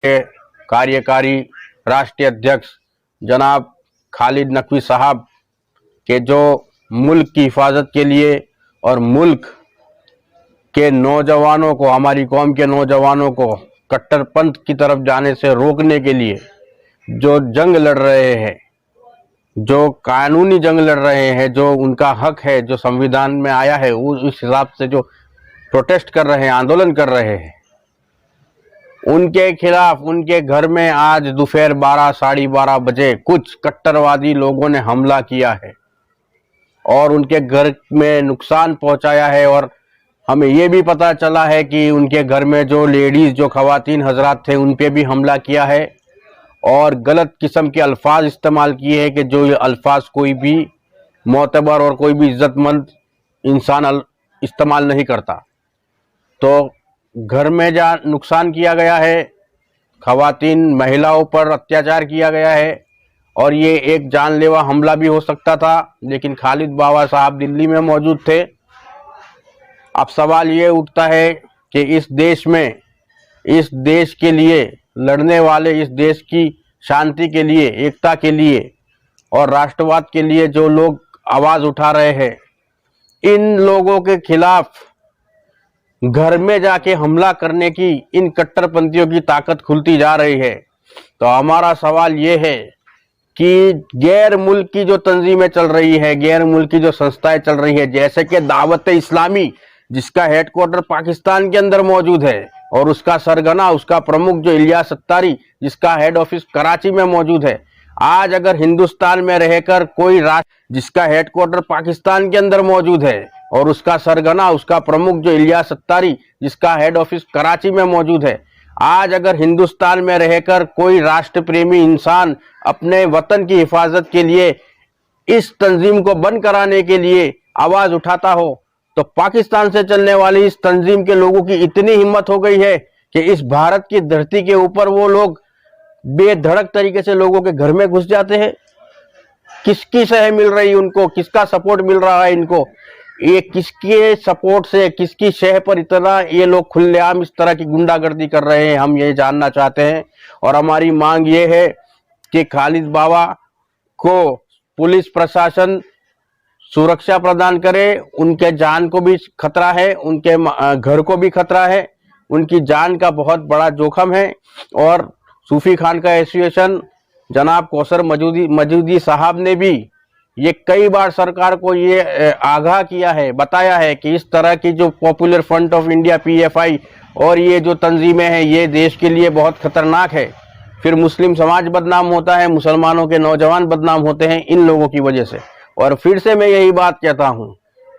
के कार्यकारी राष्ट्रीय अध्यक्ष जनाब खालिद नकवी साहब के जो मुल्क की हिफाजत के लिए और मुल्क के नौजवानों को, हमारी कौम के नौजवानों को कट्टरपंथ की तरफ जाने से रोकने के लिए जो जंग लड़ रहे हैं, जो कानूनी जंग लड़ रहे हैं, जो उनका हक है, जो संविधान में आया है, उस हिसाब से जो प्रोटेस्ट कर रहे हैं, आंदोलन कर रहे हैं, उनके खिलाफ उनके घर में आज दोपहर 12 साढ़े 12 बजे कुछ कट्टरवादी लोगों ने हमला किया है और उनके घर में नुकसान पहुंचाया है। और हमें ये भी पता चला है कि उनके घर में जो लेडीज, जो खवातीन हजरात थे, उन पे भी हमला किया है और गलत किस्म के अल्फाज इस्तेमाल किए हैं कि जो ये अल्फाज कोई भी मोतबर और कोई भी इज्जतमंद इंसान इस्तेमाल नहीं करता। तो घर में जहाँ नुकसान किया गया है, खवातीन महिलाओं पर अत्याचार किया गया है और ये एक जानलेवा हमला भी हो सकता था, लेकिन खालिद बाबा साहब दिल्ली में मौजूद थे। अब सवाल ये उठता है कि इस देश में, इस देश के लिए लड़ने वाले, इस देश की शांति के लिए, एकता के लिए और राष्ट्रवाद के लिए जो लोग आवाज़ उठा रहे हैं, इन लोगों के खिलाफ घर में जाके हमला करने की इन कट्टरपंथियों की ताकत खुलती जा रही है। तो हमारा सवाल ये है कि गैर मुल्क की जो तंजीमें चल रही है, गैर मुल्क की जो संस्थाएं चल रही है, जैसे कि दावत इस्लामी, जिसका हेडक्वार्टर पाकिस्तान के अंदर मौजूद है और उसका सरगना, उसका प्रमुख जो इलियास सत्तारी, जिसका हेड ऑफिस कराची में मौजूद है, आज अगर हिंदुस्तान में रहकर कोई राष्ट्र, जिसका हेडक्वार्टर पाकिस्तान के अंदर मौजूद है और उसका सरगना, उसका प्रमुख जो इलियास सत्तारी, जिसका हेड ऑफिस कराची में मौजूद है, आज अगर हिंदुस्तान में रहकर कोई राष्ट्र प्रेमी इंसान अपने वतन की हिफाजत के लिए इस तंजीम को बंद कराने के लिए आवाज उठाता हो, तो पाकिस्तान से चलने वाली इस तंजीम के लोगों की इतनी हिम्मत हो गई है कि इस भारत की धरती के ऊपर वो लोग बेधड़क तरीके से लोगों के घर में घुस जाते हैं। किसकी सहायता मिल रही उनको, किसका सपोर्ट मिल रहा है इनको, ये किसके सपोर्ट से, किसकी शह पर इतना ये लोग खुलेआम इस तरह की गुंडागर्दी कर रहे हैं, हम ये जानना चाहते हैं। और हमारी मांग ये है कि खालिद बाबा को पुलिस प्रशासन सुरक्षा प्रदान करे। उनके जान को भी खतरा है, उनके घर को भी खतरा है, उनकी जान का बहुत बड़ा जोखम है। और सूफी खान का एसोसिएशन जनाब कौसर मजूदी साहब ने भी ये कई बार सरकार को ये आगाह किया है, बताया है कि इस तरह की जो popular front of India PFI और ये जो तंजीमें हैं, ये देश के लिए बहुत खतरनाक है। फिर मुस्लिम समाज बदनाम होता है, मुसलमानों के नौजवान बदनाम होते हैं इन लोगों की वजह से। और फिर से मैं यही बात कहता हूं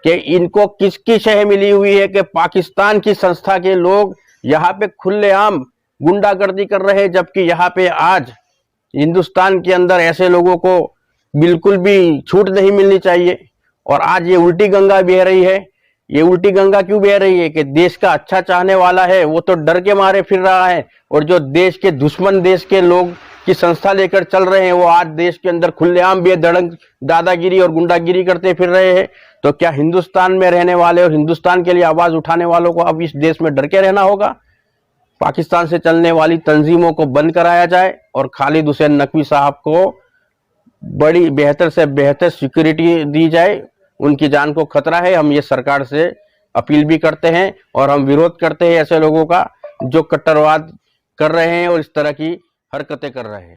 कि इनको किसकी शह मिली हुई है कि पाकिस्तान की संस्था के लोग यहाँ पे खुलेआम गुंडागर्दी कर रहे हैं, जबकि यहाँ पे आज हिंदुस्तान के अंदर ऐसे लोगों को बिल्कुल भी छूट नहीं मिलनी चाहिए। और आज ये उल्टी गंगा बह रही है। ये उल्टी गंगा क्यों बह रही है कि देश का अच्छा चाहने वाला है वो तो डर के मारे फिर रहा है, और जो देश के दुश्मन, देश के लोग की संस्था लेकर चल रहे हैं, वो आज देश के अंदर खुलेआम बेधड़क दादागिरी और गुंडागिरी करते फिर रहे हैं। तो क्या हिंदुस्तान में रहने वाले और हिंदुस्तान के लिए आवाज उठाने वालों को अब इस देश में डर के रहना होगा? पाकिस्तान से चलने वाली तंजीमों को बंद कराया जाए और खालिद हुसैन नकवी साहब को बड़ी बेहतर से बेहतर सिक्योरिटी दी जाए। उनकी जान को खतरा है। हम ये सरकार से अपील भी करते हैं और हम विरोध करते हैं ऐसे लोगों का जो कट्टरवाद कर रहे हैं और इस तरह की हरकतें कर रहे हैं।